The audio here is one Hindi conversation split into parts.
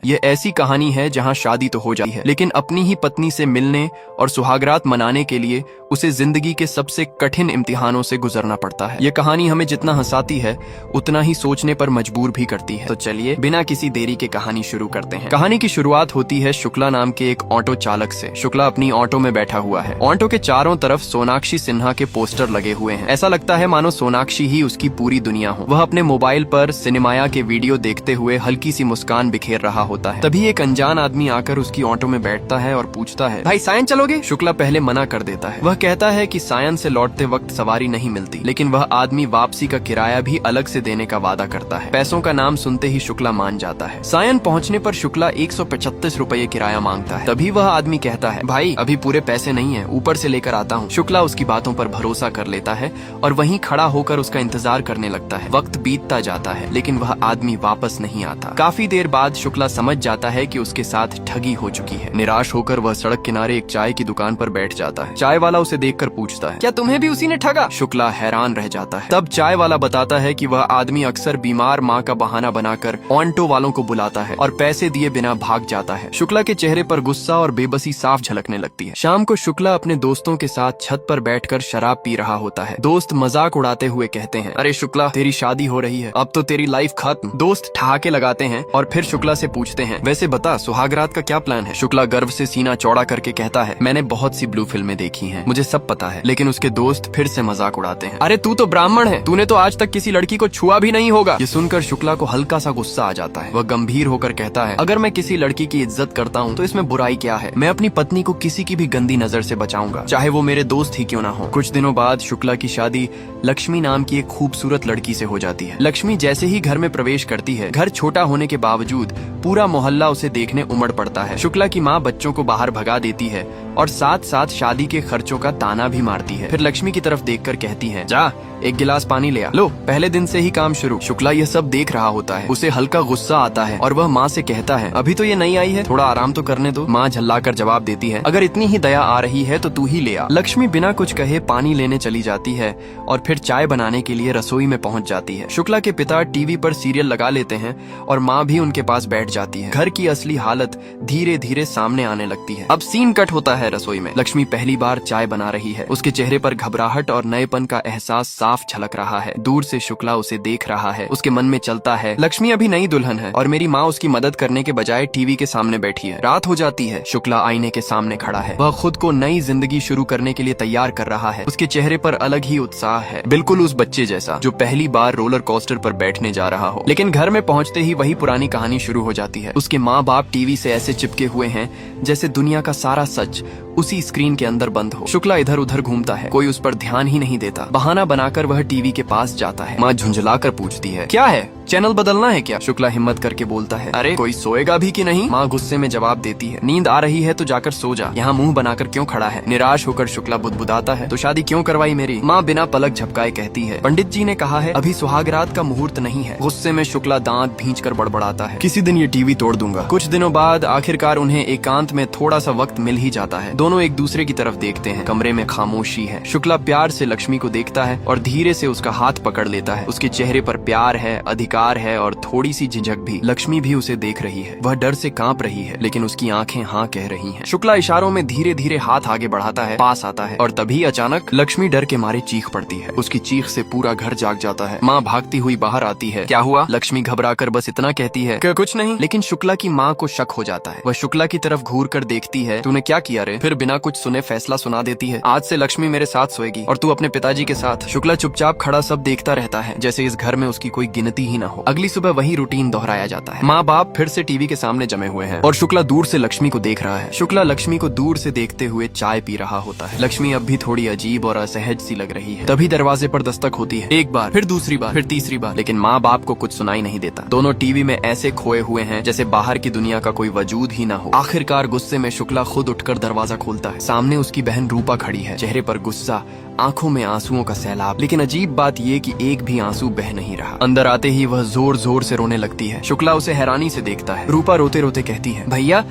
ये ऐसी कहानी है जहाँ शादी तो हो जाती है, लेकिन अपनी ही पत्नी से मिलने और सुहागरात मनाने के लिए उसे जिंदगी के सबसे कठिन इम्तिहानों से गुजरना पड़ता है। ये कहानी हमें जितना हंसाती है उतना ही सोचने पर मजबूर भी करती है। तो चलिए बिना किसी देरी के कहानी शुरू करते हैं। कहानी की शुरुआत होती है शुक्ला नाम के एक ऑटो चालक से। शुक्ला अपनी ऑटो में बैठा हुआ है। ऑटो के चारों तरफ सोनाक्षी सिन्हा के पोस्टर लगे हुए हैं। ऐसा लगता है मानो सोनाक्षी ही उसकी पूरी दुनिया हो। वह अपने मोबाइल पर सिनेमाया के वीडियो देखते हुए हल्की सी मुस्कान बिखेर रहा होता है। तभी एक अनजान आदमी आकर उसकी ऑटो में बैठता है और पूछता है, भाई सायन चलोगे? शुक्ला पहले मना कर देता है। वह कहता है कि सायन से लौटते वक्त सवारी नहीं मिलती, लेकिन वह आदमी वापसी का किराया भी अलग से देने का वादा करता है। पैसों का नाम सुनते ही शुक्ला मान जाता है। सायन पहुंचने पर शुक्ला 135 रुपए किराया मांगता है। तभी वह आदमी कहता है, भाई अभी पूरे पैसे नहीं है, ऊपर से लेकर आता हूँ। शुक्ला उसकी बातों पर भरोसा कर लेता है और वहीं खड़ा होकर उसका इंतजार करने लगता है। वक्त बीतता जाता है, लेकिन वह आदमी वापस नहीं आता। काफी देर बाद शुक्ला समझ जाता है कि उसके साथ ठगी हो चुकी है। निराश होकर वह सड़क किनारे एक चाय की दुकान पर बैठ जाता है। चाय वाला उसे देखकर पूछता है, क्या तुम्हें भी उसी ने ठगा? शुक्ला हैरान रह जाता है। तब चाय वाला बताता है कि वह आदमी अक्सर बीमार माँ का बहाना बनाकर ऑटो वालों को बुलाता है और पैसे दिए बिना भाग जाता है। शुक्ला के चेहरे पर गुस्सा और बेबसी साफ झलकने लगती है। शाम को शुक्ला अपने दोस्तों के साथ छत पर बैठकर शराब पी रहा होता है। दोस्त मजाक उड़ाते हुए कहते हैं, अरे शुक्ला तेरी शादी हो रही है, अब तो तेरी लाइफ खत्म। दोस्त ठहाके लगाते हैं और फिर शुक्ला से पूछते हैं, वैसे बता सुहागरात का क्या प्लान है? शुक्ला गर्व से सीना चौड़ा करके कहता है, मैंने बहुत सी ब्लू फिल्में देखी हैं, मुझे सब पता है। लेकिन उसके दोस्त फिर से मजाक उड़ाते हैं, अरे तू तो ब्राह्मण है, तूने तो आज तक किसी लड़की को छुआ भी नहीं होगा। ये सुनकर शुक्ला को हल्का सा गुस्सा आ जाता है। वह गंभीर होकर कहता है, अगर मैं किसी लड़की की इज्जत करता हूँ तो इसमें बुराई क्या है? मैं अपनी पत्नी को किसी की भी गंदी नजर से बचाऊंगा, चाहे वो मेरे दोस्त ही क्यों ना हो। कुछ दिनों बाद शुक्ला की शादी लक्ष्मी नाम की एक खूबसूरत लड़की से हो जाती है। लक्ष्मी जैसे ही घर में प्रवेश करती है, घर छोटा होने के बावजूद पूरा मोहल्ला उसे देखने उमड़ पड़ता है। शुक्ला की माँ बच्चों को बाहर भगा देती है और साथ साथ शादी के खर्चों का ताना भी मारती है। फिर लक्ष्मी की तरफ देखकर कहती है, जा एक गिलास पानी ले आ। लो पहले दिन से ही काम शुरू। शुक्ला यह सब देख रहा होता है। उसे हल्का गुस्सा आता है और वह माँ से कहता है, अभी तो ये नई आई है, थोड़ा आराम तो करने दो। माँ झल्लाकर जवाब देती है, अगर इतनी ही दया आ रही है तो तू ही ले आ। लक्ष्मी बिना कुछ कहे पानी लेने चली जाती है और फिर चाय बनाने के लिए रसोई में पहुँच जाती है। शुक्ला के पिता टीवी पर सीरियल लगा लेते हैं और माँ भी उनके पास बैठ जाती है। घर की असली हालत धीरे धीरे सामने आने लगती है। अब सीन कट होता है रसोई में। लक्ष्मी पहली बार चाय बना रही है। उसके चेहरे पर घबराहट और नएपन का एहसास साफ झलक रहा है। दूर से शुक्ला उसे देख रहा है। उसके मन में चलता है, लक्ष्मी अभी नई दुल्हन है और मेरी माँ उसकी मदद करने के बजाय टीवी के सामने बैठी है। रात हो जाती है। शुक्ला आईने के सामने खड़ा है। वह खुद को नई जिंदगी शुरू करने के लिए तैयार कर रहा है। उसके चेहरे पर अलग ही उत्साह है, बिल्कुल उस बच्चे जैसा जो पहली बार रोलर कोस्टर पर बैठने जा रहा हो। लेकिन घर में पहुंचते ही वही पुरानी कहानी शुरू हो जाती है। उसके माँ बाप टीवी से ऐसे चिपके हुए हैं जैसे दुनिया का सारा सच उसी स्क्रीन के अंदर बंद हो। शुक्ला इधर उधर घूमता है, कोई उस पर ध्यान ही नहीं देता। बहाना बनाकर वह टीवी के पास जाता है। माँ झुंझलाकर पूछती है, क्या है, चैनल बदलना है क्या? शुक्ला हिम्मत करके बोलता है, अरे कोई सोएगा भी कि नहीं? माँ गुस्से में जवाब देती है, नींद आ रही है तो जाकर सो जा, यहाँ मुंह बनाकर क्यों खड़ा है? निराश होकर शुक्ला बुदबुदाता है, तो शादी क्यों करवाई मेरी? माँ बिना पलक झपकाए कहती है, पंडित जी ने कहा है अभी सुहागरात का मुहूर्त नहीं है। गुस्से में शुक्ला दांत भींचकर बड़बड़ाता है, किसी दिन ये टीवी तोड़ दूंगा। कुछ दिनों बाद आखिरकार उन्हें एकांत में थोड़ा सा वक्त मिल ही जाता है। दोनों एक दूसरे की तरफ देखते हैं। कमरे में खामोशी है। शुक्ला प्यार से लक्ष्मी को देखता है और धीरे से उसका हाथ पकड़ लेता है। उसके चेहरे पर प्यार है, अधिकार है और थोड़ी सी झिझक भी। लक्ष्मी भी उसे देख रही है। वह डर से कांप रही है, लेकिन उसकी आंखें हाँ कह रही हैं। शुक्ला इशारों में धीरे धीरे हाथ आगे बढ़ाता है, पास आता है और तभी अचानक लक्ष्मी डर के मारे चीख पड़ती है। उसकी चीख से पूरा घर जाग जाता है। माँ भागती हुई बाहर आती है। क्या हुआ? लक्ष्मी घबराकर बस इतना कहती है, कुछ नहीं। लेकिन शुक्ला की माँ को शक हो जाता है। वह शुक्ला की तरफ घूर कर देखती है, तूने क्या किया रे? फिर बिना कुछ सुने फैसला सुना देती है, आज से लक्ष्मी मेरे साथ सोएगी और तू अपने पिताजी के साथ। शुक्ला चुपचाप खड़ा सब देखता रहता है, जैसे इस घर में उसकी कोई गिनती ही न हो। अगली सुबह वही रूटीन दोहराया जाता है। माँ बाप फिर से टीवी के सामने जमे हुए हैं और शुक्ला दूर से लक्ष्मी को देख रहा है। शुक्ला लक्ष्मी को दूर से देखते हुए चाय पी रहा होता है। लक्ष्मी अब भी थोड़ी अजीब और असहज सी लग रही है। तभी दरवाजे पर दस्तक होती है। एक बार, फिर दूसरी बार, फिर तीसरी बार, लेकिन माँ बाप को कुछ सुनाई नहीं देता। दोनों टीवी में ऐसे खोए हुए हैं जैसे बाहर की दुनिया का कोई वजूद ही न हो। आखिरकार गुस्से में शुक्ला खुद उठकर दरवाजा खोलता है। सामने उसकी बहन रूपा खड़ी है, चेहरे पर गुस्सा, आंखों में आंसुओं का सैलाब। लेकिन अजीब बात ये कि एक भी आंसू बह नहीं रहा। अंदर आते ही वह जोर जोर से रोने लगती है। शुक्ला उसे हैरानी से देखता है। रूपा रोते रोते कहती है, भैया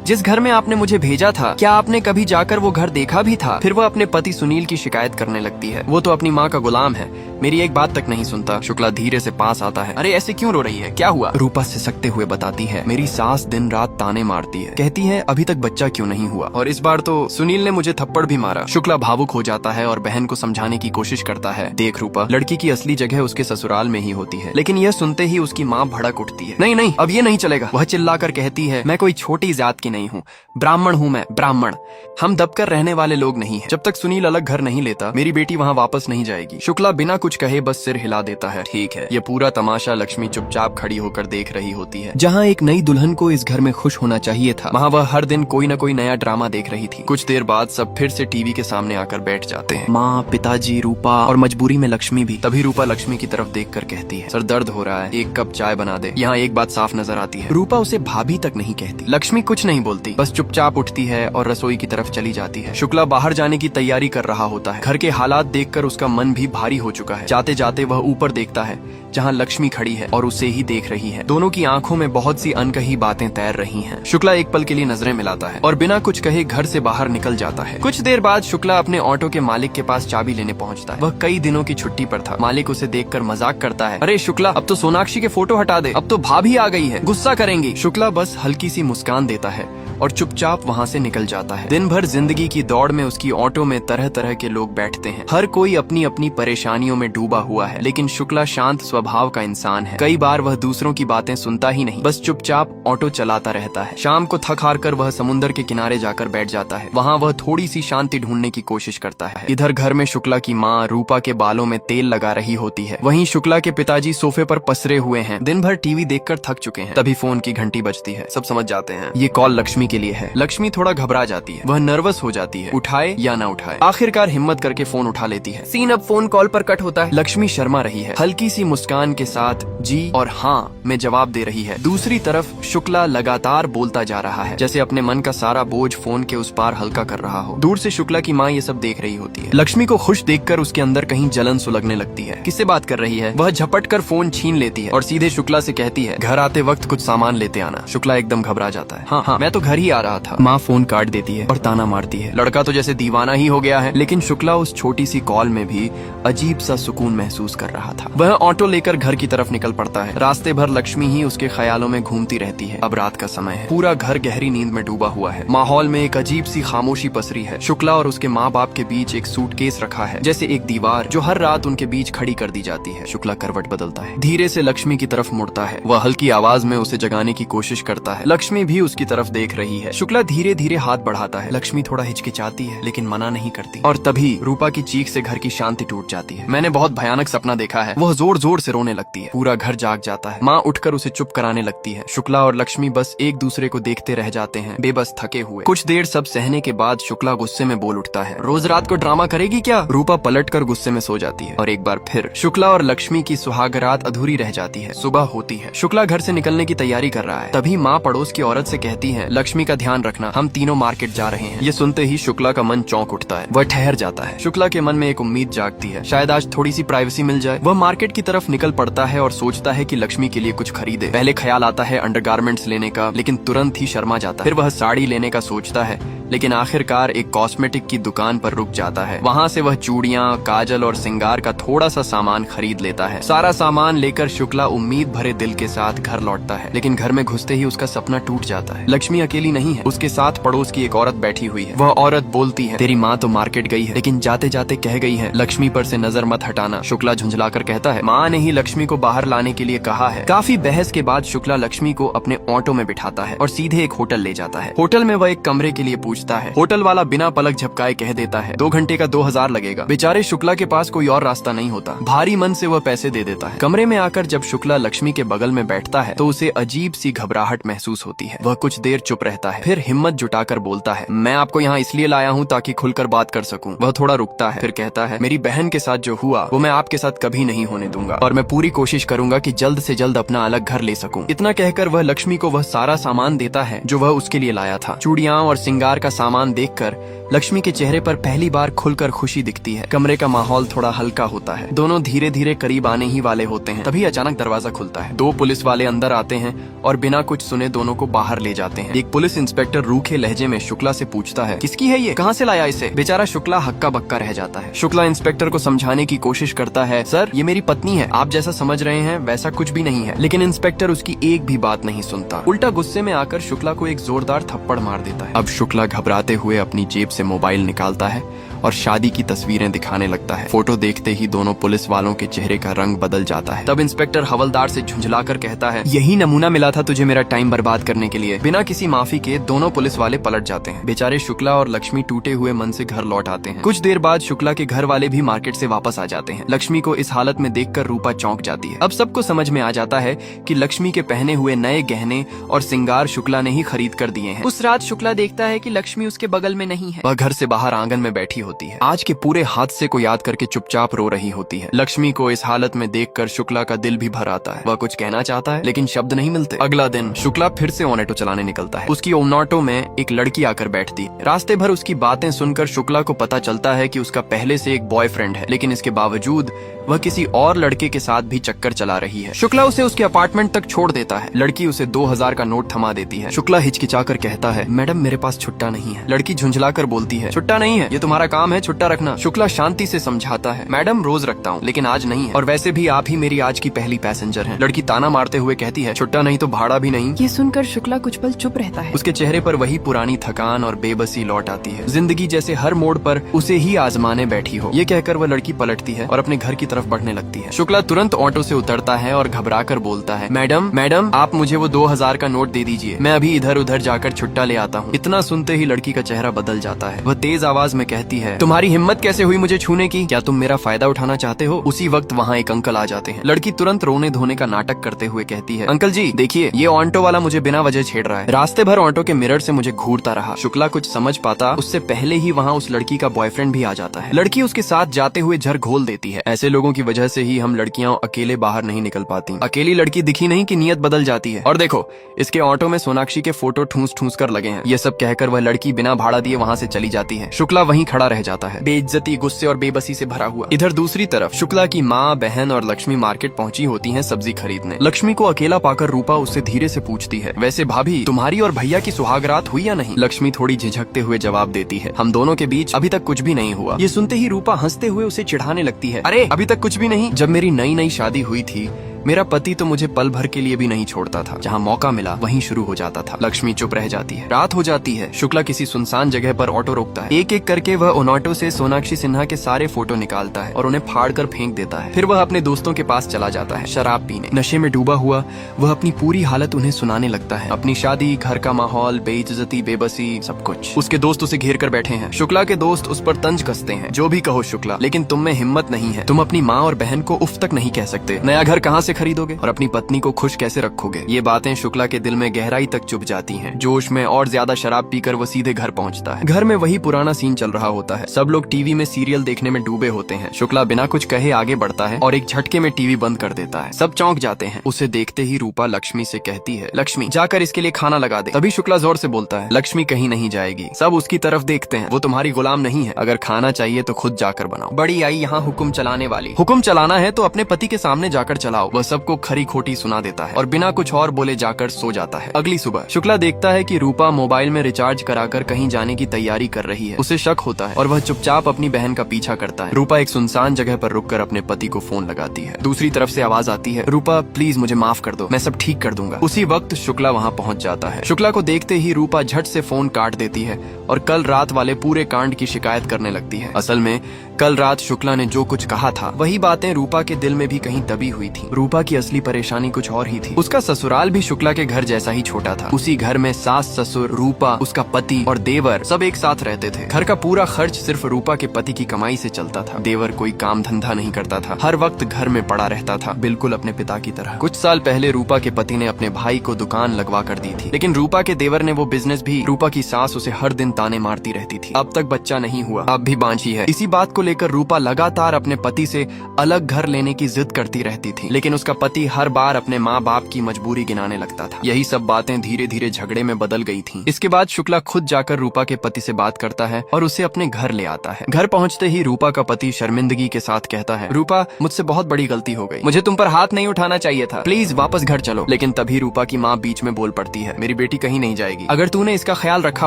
जिस घर में आपने मुझे भेजा था, क्या आपने कभी जाकर वो घर देखा भी था? फिर वह अपने पति सुनील की शिकायत करने लगती है। वो तो अपनी माँ का गुलाम है, मेरी एक बात तक नहीं सुनता। शुक्ला धीरे से पास आता है। अरे ऐसे क्यों रो रही है, क्या हुआ? रूपा सिसकते हुए बताती है, मेरी सास दिन रात ताने मारती है, कहती है अभी तक बच्चा क्यों नहीं हुआ, और इस बार तो सुनील ने मुझे थप्पड़ भी मारा। शुक्ला भावुक हो जाता है और बहन को समझाने की कोशिश करता है, देख रूपा, लड़की की असली जगह उसके ससुराल में ही होती है। लेकिन यह सुनते ही उसकी माँ भड़क उठती है, नहीं नहीं, अब ये नहीं चलेगा। वह चिल्लाकर कहती है, मैं कोई छोटी जात की नहीं हूँ, ब्राह्मण हूँ मैं, ब्राह्मण। हम दबकर रहने वाले लोग नहीं हैं। जब तक सुनील अलग घर नहीं लेता, मेरी बेटी वहाँ वापस नहीं जाएगी। शुक्ला बिना कुछ कहे बस सिर हिला देता है। ठीक है। ये पूरा तमाशा लक्ष्मी चुपचाप खड़ी होकर देख रही होती है। जहाँ एक नई दुल्हन को इस घर में खुश होना चाहिए था, वहाँ वह हर दिन कोई न कोई नया ड्रामा देख रही थी। कुछ देर बाद सब फिर से टीवी के सामने आकर बैठ जाते हैं, माँ, पिताजी, रूपा और मजबूरी में लक्ष्मी भी। तभी रूपा लक्ष्मी की तरफ देखकर कहती है, सर दर्द हो रहा है, एक कप चाय बना दे। यहाँ एक बात साफ नजर आती है, रूपा उसे भाभी तक नहीं कहती। लक्ष्मी कुछ नहीं बोलती, बस चुपचाप उठती है और रसोई की तरफ चली जाती है। शुक्ला बाहर जाने की तैयारी कर रहा होता है। घर के हालात देखकर उसका मन भी भारी हो चुका है। जाते जाते वह ऊपर देखता है जहाँ लक्ष्मी खड़ी है और उसे ही देख रही है। दोनों की आंखों में बहुत सी अनकही बातें तैर रही हैं। शुक्ला एक पल के लिए नजरें मिलाता है और बिना कुछ कहे घर से बाहर निकल जाता है। कुछ देर बाद शुक्ला अपने ऑटो के मालिक के पास चाबी लेने पहुंचता है। वह कई दिनों की छुट्टी पर था। मालिक उसे देखकर मजाक करता है, अरे शुक्ला, अब तो सोनाक्षी के फोटो हटा दे, अब तो भाभी आ गई है, गुस्सा करेंगी। शुक्ला बस हल्की सी मुस्कान देता है और चुपचाप वहाँ से निकल जाता है। दिन भर जिंदगी की दौड़ में उसकी ऑटो में तरह तरह के लोग बैठते हैं। हर कोई अपनी अपनी परेशानियों में डूबा हुआ है, लेकिन शुक्ला शांत स्वभाव का इंसान है। कई बार वह दूसरों की बातें सुनता ही नहीं, बस चुपचाप ऑटो चलाता रहता है। शाम को थक हार कर वह समुद्र के किनारे जाकर बैठ जाता है। वहाँ वह थोड़ी सी शांति ढूंढने की कोशिश करता है। इधर घर में शुक्ला की माँ रूपा के बालों में तेल लगा रही होती है। वहीं शुक्ला के पिताजी सोफे पर पसरे हुए हैं, दिन भर टीवी देखकर थक चुके हैं। तभी फोन की घंटी बजती है। सब समझ जाते हैं ये कॉल लक्ष्मी के लिए है। लक्ष्मी थोड़ा घबरा जाती है, वह नर्वस हो जाती है, उठाए या ना उठाए। आखिरकार हिम्मत करके फोन उठा लेती है। सीन अब फोन कॉल पर कट होता है। लक्ष्मी शर्मा रही है, हल्की सी मुस्कान के साथ जी और हाँ में जवाब दे रही है। दूसरी तरफ शुक्ला लगातार बोलता जा रहा है, जैसे अपने मन का सारा बोझ फोन के उस पार हल्का कर रहा हो। दूर से शुक्ला की माँ ये सब देख रही होती है। लक्ष्मी को खुश देखकर उसके अंदर कहीं जलन सुलगने लगती है। किससे बात कर रही है? वह झपट कर फोन छीन लेती है और सीधे शुक्ला से कहती है, घर आते वक्त कुछ सामान लेते आना। शुक्ला एकदम घबरा जाता है, हाँ मैं तो घर ही आ रहा था। माँ फोन काट देती है और ताना मारती है। लड़का तो जैसे दीवाना ही हो गया है। लेकिन शुक्ला उस छोटी सी कॉल में भी अजीब सा सुकून महसूस कर रहा था। वह ऑटो लेकर घर की तरफ निकल पड़ता है। रास्ते भर लक्ष्मी ही उसके ख्यालों में घूमती रहती है। अब रात का समय है, पूरा घर गहरी नींद में डूबा हुआ है। माहौल में एक अजीब सी खामोशी पसरी है। शुक्ला और उसके माँ बाप के बीच एक सूटकेस रखा है, जैसे एक दीवार जो हर रात उनके बीच खड़ी कर दी जाती है। शुक्ला करवट बदलता है, धीरे से लक्ष्मी की तरफ मुड़ता है। वह हल्की आवाज में उसे जगाने की कोशिश करता है। लक्ष्मी भी उसकी तरफ देख रही है। शुक्ला धीरे धीरे हाथ बढ़ाता है। लक्ष्मी थोड़ा हिचकिचाती है लेकिन मना नहीं करती। और तभी रूपा की चीख से घर की शांति टूट जाती है। मैंने बहुत भयानक सपना देखा है। वह जोर जोर से रोने लगती है। पूरा घर जाग जाता है। माँ उठकर उसे चुप कराने लगती है। शुक्ला और लक्ष्मी बस एक दूसरे को देखते रह जाते हैं, बेबस थके हुए। कुछ देर सब सहने के बाद शुक्ला गुस्से में बोल उठता है, रोज रात को ड्रामा करेगी क्या? रूपा पलटकर गुस्से में सो जाती है और एक बार फिर शुक्ला और लक्ष्मी की सुहागरात अधूरी रह जाती है। सुबह होती है। शुक्ला घर से निकलने की तैयारी कर रहा है। तभी माँ पड़ोस की औरत से कहती है, लक्ष्मी का ध्यान रखना, हम तीनों मार्केट जा रहे हैं। ये सुनते ही शुक्ला का मन चौंक उठता है। वह ठहर जाता है। शुक्ला के मन में एक उम्मीद जागती है, शायद आज थोड़ी सी प्राइवेसी मिल जाए। वह मार्केट की तरफ निकल पड़ता है और सोचता है कि लक्ष्मी के लिए कुछ खरीदे। पहले ख्याल आता है अंडरगारमेंट्स लेने का, लेकिन तुरंत ही शर्मा जाता है। फिर वह साड़ी लेने का सोचता है, लेकिन आखिरकार एक कॉस्मेटिक की दुकान पर रुक जाता है। वहाँ से वह चूड़ियाँ, काजल और सिंगार का थोड़ा सा सामान खरीद लेता है। सारा सामान लेकर शुक्ला उम्मीद भरे दिल के साथ घर लौटता है, लेकिन घर में घुसते ही उसका सपना टूट जाता है। लक्ष्मी अकेली नहीं है, उसके साथ पड़ोस की एक औरत बैठी हुई है। वह औरत बोलती है, तेरी माँ तो मार्केट गई है, लेकिन जाते जाते कह गई है लक्ष्मी पर से नजर मत हटाना। शुक्ला झुंझलाकर कहता है, माँ ने ही लक्ष्मी को बाहर लाने के लिए कहा है। काफी बहस के बाद शुक्ला लक्ष्मी को अपने ऑटो में बिठाता है और सीधे एक होटल ले जाता है। होटल में वह एक कमरे के लिए पूछता है। होटल वाला बिना पलक झपकाए कह देता है 2 घंटे का 2000 लगेगा। बेचारे शुक्ला के पास कोई और रास्ता नहीं होता। भारी मन से वह पैसे दे देता है। कमरे में आकर जब शुक्ला लक्ष्मी के बगल में बैठता है तो उसे अजीब सी घबराहट महसूस होती है। वह कुछ देर चुप रहता है, फिर हिम्मत जुटाकर बोलता है, मैं आपको यहाँ इसलिए लाया हूँ ताकि खुलकर बात कर सकूं। वह थोड़ा रुकता है, फिर कहता है, मेरी बहन के साथ जो हुआ वो मैं आपके साथ कभी नहीं होने दूंगा और मैं पूरी कोशिश करूंगा कि जल्द से जल्द अपना अलग घर ले सकूं। इतना कहकर वह लक्ष्मी को वह सारा सामान देता है जो वह उसके लिए लाया था। चूड़ियां और सिंगार का सामान देखकर लक्ष्मी के चेहरे पर पहली बार खुलकर खुशी दिखती है। कमरे का माहौल थोड़ा हल्का होता है। दोनों धीरे धीरे करीब आने ही वाले होते हैं, तभी अचानक दरवाजा खुलता है। 2 पुलिस वाले अंदर आते हैं और बिना कुछ सुने दोनों को बाहर ले जाते हैं। एक पुलिस इंस्पेक्टर रूखे लहजे में शुक्ला से पूछता है, किसकी है ये, कहाँ से लाया इसे? बेचारा शुक्ला हक्का बक्का रह जाता है। शुक्ला इंस्पेक्टर को समझाने की कोशिश करता है, सर ये मेरी पत्नी है, आप जैसा समझ रहे हैं वैसा कुछ भी नहीं है। लेकिन इंस्पेक्टर उसकी एक भी बात नहीं सुनता, उल्टा गुस्से में आकर शुक्ला को एक जोरदार थप्पड़ मार देता है। अब शुक्ला घबराते हुए अपनी जेब से मोबाइल निकालता है और शादी की तस्वीरें दिखाने लगता है। फोटो देखते ही दोनों पुलिस वालों के चेहरे का रंग बदल जाता है। तब इंस्पेक्टर हवलदार से झुंझलाकर कहता है, यही नमूना मिला था तुझे मेरा टाइम बर्बाद करने के लिए। बिना किसी माफी के दोनों पुलिस वाले पलट जाते हैं। बेचारे शुक्ला और लक्ष्मी टूटे हुए मन से घर लौट आते हैं। कुछ देर बाद शुक्ला के घर वाले भी मार्केट से वापस आ जाते हैं। लक्ष्मी को इस हालत में देखकर रूपा चौंक जाती है। अब सबको समझ में आ जाता है कि लक्ष्मी के पहने हुए नए गहने और सिंगार शुक्ला ने ही खरीद कर दिए हैं। उस रात शुक्ला देखता है कि लक्ष्मी उसके बगल में नहीं है, वह घर से बाहर आंगन में बैठी होती है। आज के पूरे हादसे को याद करके चुपचाप रो रही होती है। लक्ष्मी को इस हालत में देखकर शुक्ला का दिल भी भर आता है। वह कुछ कहना चाहता है लेकिन शब्द नहीं मिलते। अगला दिन शुक्ला फिर से ऑटो चलाने निकलता है। उसकी ऑटो में एक लड़की आकर बैठती है। रास्ते भर उसकी बातें सुनकर शुक्ला को पता चलता है कि उसका पहले से एक बॉयफ्रेंड है, लेकिन इसके बावजूद वह किसी और लड़के के साथ भी चक्कर चला रही है। शुक्ला उसे उसके अपार्टमेंट तक छोड़ देता है। लड़की उसे 2000 का नोट थमा देती है। शुक्ला हिचकिचाकर कहता है, मैडम मेरे पास छुट्टा नहीं है। लड़की झुंझलाकर बोलती है, छुट्टा नहीं है, ये तुम्हारा काम है, छुट्टा रखना। शुक्ला शांति से समझाता है, मैडम रोज रखता हूँ लेकिन आज नहीं है, और वैसे भी आप ही मेरी आज की पहली पैसेंजर हैं। लड़की ताना मारते हुए कहती है, छुट्टा नहीं तो भाड़ा भी नहीं। ये सुनकर शुक्ला कुछ पल चुप रहता है। उसके चेहरे पर वही पुरानी थकान और बेबसी लौट आती है। जिंदगी जैसे हर मोड़ पर उसे ही आजमाने बैठी हो। ये कहकर वह लड़की पलटती है और अपने घर की तरफ बढ़ने लगती है। शुक्ला तुरंत ऑटो से उतरता है और घबराकर बोलता है, मैडम आप मुझे वो 2000 का नोट दे दीजिए, मैं अभी इधर उधर जाकर छुट्टा ले आता हूँ। इतना सुनते ही लड़की का चेहरा बदल जाता है। वह तेज आवाज में कहती है, तुम्हारी हिम्मत कैसे हुई मुझे छूने की? क्या तुम मेरा फायदा उठाना चाहते हो? उसी वक्त वहाँ एक अंकल आ जाते हैं। लड़की तुरंत रोने धोने का नाटक करते हुए कहती है, अंकल जी देखिए ये ऑटो वाला मुझे बिना वजह छेड़ रहा है। रास्ते भर ऑटो के मिरर से मुझे घूरता रहा। शुक्ला कुछ समझ पाता उससे पहले ही वहाँ उस लड़की का बॉयफ्रेंड भी आ जाता है। लड़की उसके साथ जाते हुए झर घोल देती है। ऐसे लोगों की वजह से ही हम लड़कियां अकेले बाहर नहीं निकल पाती। अकेली लड़की दिखी नहीं कि नियत बदल जाती है। और देखो इसके ऑटो में सोनाक्षी के फोटो ठूस ठूस कर लगे हैं। ये सब कहकर वह लड़की बिना भाड़ा दिए वहाँ से चली जाती है। शुक्ला वहीं खड़ा रह जाता है, बेइज्जती, गुस्से और बेबसी से भरा हुआ। इधर दूसरी तरफ शुक्ला की माँ, बहन और लक्ष्मी मार्केट पहुंची होती हैं सब्जी खरीदने। लक्ष्मी को अकेला पाकर रूपा उससे धीरे से पूछती है, वैसे भाभी तुम्हारी और भैया की सुहागरात हुई या नहीं? लक्ष्मी थोड़ी झिझकते हुए जवाब देती है, हम दोनों के बीच अभी तक कुछ भी नहीं हुआ। ये सुनते ही रूपा हंसते हुए उसे चिढ़ाने लगती है, अरे अभी तक कुछ भी नहीं? जब मेरी नई नई शादी हुई थी मेरा पति तो मुझे पल भर के लिए भी नहीं छोड़ता था, जहाँ मौका मिला वहीं शुरू हो जाता था। लक्ष्मी चुप रह जाती है। रात हो जाती है। शुक्ला किसी सुनसान जगह पर ऑटो रोकता है। एक एक करके वह उन ऑटो से सोनाक्षी सिन्हा के सारे फोटो निकालता है और उन्हें फाड़ कर फेंक देता है। फिर वह अपने दोस्तों के पास चला जाता है शराब पीने। नशे में डूबा हुआ वह अपनी पूरी हालत उन्हें सुनाने लगता है, अपनी शादी, घर का माहौल, बेइज्जती, बेबसी, सब कुछ। उसके दोस्त उसे घेर कर बैठे हैं। शुक्ला के दोस्त उस पर तंज कसते हैं, जो भी कहो शुक्ला, लेकिन तुम में हिम्मत नहीं है। तुम अपनी माँ और बहन को उफ तक नहीं कह सकते। नया घर कहाँ से खरीदोगे और अपनी पत्नी को खुश कैसे रखोगे? ये बातें शुक्ला के दिल में गहराई तक चुभ जाती हैं। जोश में और ज्यादा शराब पीकर वो सीधे घर पहुंचता है। घर में वही पुराना सीन चल रहा होता है। सब लोग टीवी में सीरियल देखने में डूबे होते हैं। शुक्ला बिना कुछ कहे आगे बढ़ता है और एक झटके में टीवी बंद कर देता है। सब चौंक जाते हैं। उसे देखते ही रूपा लक्ष्मी से कहती है, लक्ष्मी जाकर इसके लिए खाना लगा दे। तभी शुक्ला जोर से बोलता है, लक्ष्मी कहीं नहीं जाएगी। सब उसकी तरफ देखते हैं। वो तुम्हारी गुलाम नहीं है। अगर खाना चाहिए तो खुद जाकर बनाओ। बड़ी आई यहाँ हुक्म चलाने वाली। हुक्म चलाना है तो अपने पति के सामने जाकर चलाओ। वह सबको खरी खोटी सुना देता है और बिना कुछ और बोले जाकर सो जाता है। अगली सुबह शुक्ला देखता है कि रूपा मोबाइल में रिचार्ज कराकर कहीं जाने की तैयारी कर रही है। उसे शक होता है और वह चुपचाप अपनी बहन का पीछा करता है। रूपा एक सुनसान जगह पर रुककर अपने पति को फोन लगाती है। दूसरी तरफ से आवाज आती है, रूपा प्लीज मुझे माफ कर दो, मैं सब ठीक कर दूंगा। उसी वक्त शुक्ला वहाँ पहुँच जाता है। शुक्ला को देखते ही रूपा झट से फोन काट देती है और कल रात वाले पूरे कांड की शिकायत करने लगती है। असल में कल रात शुक्ला ने जो कुछ कहा था वही बातें रूपा के दिल में भी कहीं दबी हुई थी। रूपा की असली परेशानी कुछ और ही थी। उसका ससुराल भी शुक्ला के घर जैसा ही छोटा था। उसी घर में सास, ससुर, रूपा, उसका पति और देवर सब एक साथ रहते थे। घर का पूरा खर्च सिर्फ रूपा के पति की कमाई से चलता था। देवर कोई काम धंधा नहीं करता था, हर वक्त घर में पड़ा रहता था, बिल्कुल अपने पिता की तरह। कुछ साल पहले रूपा के पति ने अपने भाई को दुकान लगवा कर दी थी, लेकिन रूपा के देवर ने वो बिजनेस भी, रूपा की सास उसे हर दिन ताने मारती रहती थी। अब तक बच्चा नहीं हुआ, अब भी बांझी है। इसी बात को लेकर रूपा लगातार अपने पति से अलग घर लेने की जिद करती रहती थी, लेकिन उसका पति हर बार अपने माँ बाप की मजबूरी गिनाने लगता था। यही सब बातें धीरे धीरे झगड़े में बदल गई थीं। इसके बाद शुक्ला खुद जाकर रूपा के पति से बात करता है और उसे अपने घर ले आता है। घर पहुंचते ही रूपा का पति शर्मिंदगी के साथ कहता है, रूपा, मुझसे बहुत बड़ी गलती हो गई, मुझे तुम पर हाथ नहीं उठाना चाहिए था, प्लीज वापस घर चलो। लेकिन तभी रूपा की माँ बीच में बोल पड़ती है, मेरी बेटी कहीं नहीं जाएगी, अगर तूने इसका ख्याल रखा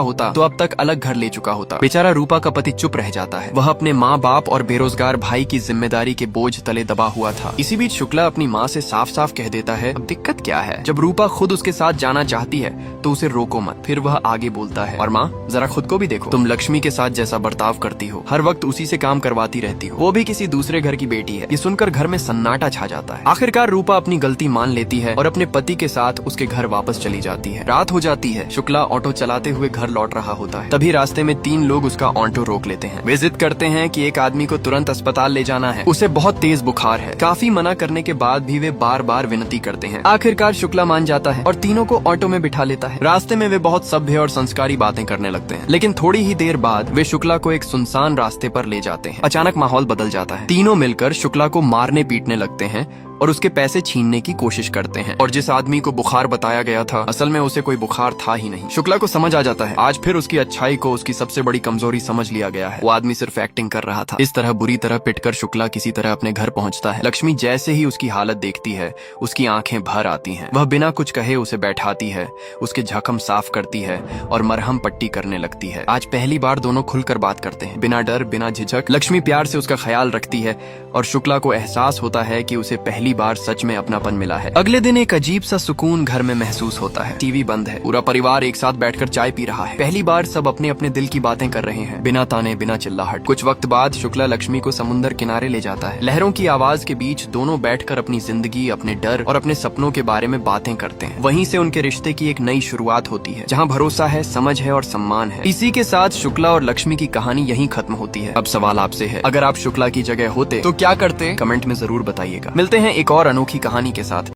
होता तो अब तक अलग घर ले चुका होता। बेचारा रूपा का पति चुप रह जाता है। वह अपने माँ बाप और बेरोजगार भाई की जिम्मेदारी के बोझ तले दबा हुआ था। इसी बीच शुक्ला अपनी माँ से साफ साफ कह देता है, अब दिक्कत क्या है? जब रूपा खुद उसके साथ जाना चाहती है तो उसे रोको मत। फिर वह आगे बोलता है, और माँ, जरा खुद को भी देखो, तुम लक्ष्मी के साथ जैसा बर्ताव करती हो, हर वक्त उसी से काम करवाती रहती हो, वो भी किसी दूसरे घर की बेटी है। ये सुनकर घर में सन्नाटा छा जाता है। आखिरकार रूपा अपनी गलती मान लेती है और अपने पति के साथ उसके घर वापस चली जाती है। रात हो जाती है। शुक्ला ऑटो चलाते हुए घर लौट रहा होता है। तभी रास्ते में 3 लोग उसका ऑटो रोक लेते हैं। वे जिद करते हैं कि एक आदमी को तुरंत अस्पताल ले जाना है, उसे बहुत तेज बुखार है। काफी मना करने के बाद भी वे बार बार विनती करते हैं। आखिरकार शुक्ला मान जाता है और तीनों को ऑटो में बिठा लेता है। रास्ते में वे बहुत सभ्य और संस्कारी बातें करने लगते हैं। लेकिन थोड़ी ही देर बाद वे शुक्ला को एक सुनसान रास्ते पर ले जाते हैं। अचानक माहौल बदल जाता है। तीनों मिलकर शुक्ला को मारने पीटने लगते हैं और उसके पैसे छीनने की कोशिश करते हैं। और जिस आदमी को बुखार बताया गया था, असल में उसे कोई बुखार था ही नहीं। शुक्ला को समझ आ जाता है, आज फिर उसकी अच्छाई को उसकी सबसे बड़ी कमजोरी समझ लिया गया है। वो आदमी सिर्फ एक्टिंग कर रहा था। इस तरह बुरी तरह पिटकर शुक्ला किसी तरह अपने घर पहुंचता है। लक्ष्मी जैसे ही उसकी हालत देखती है, उसकी आंखें भर आती हैं। वह बिना कुछ कहे उसे बैठाती है, उसके जख्म साफ करती है और मरहम पट्टी करने लगती है। आज पहली बार दोनों खुलकर बात करते हैं, बिना डर, बिना झिझक। लक्ष्मी प्यार से उसका ख्याल रखती है और शुक्ला को एहसास होता है कि उसे पहली बार सच में अपनापन मिला है। अगले दिन एक अजीब सा सुकून घर में महसूस होता है। टीवी बंद है। पूरा परिवार एक साथ बैठकर चाय पी रहा है। पहली बार सब अपने अपने दिल की बातें कर रहे हैं, बिना ताने, बिना चिल्लाहट। कुछ वक्त बाद शुक्ला लक्ष्मी को समुद्र किनारे ले जाता है। लहरों की आवाज के बीच दोनों बैठकर अपनी जिंदगी, अपने डर और अपने सपनों के बारे में बातें करते हैं। वहीं से उनके रिश्ते की एक नई शुरुआत होती है, जहाँ भरोसा है, समझ है और सम्मान है। इसी के साथ शुक्ला और लक्ष्मी की कहानी यहीं खत्म होती है। अब सवाल आपसे है, अगर आप शुक्ला की जगह होते तो क्या करते? कमेंट में जरूर बताइएगा। मिलते हैं एक और अनोखी कहानी के साथ।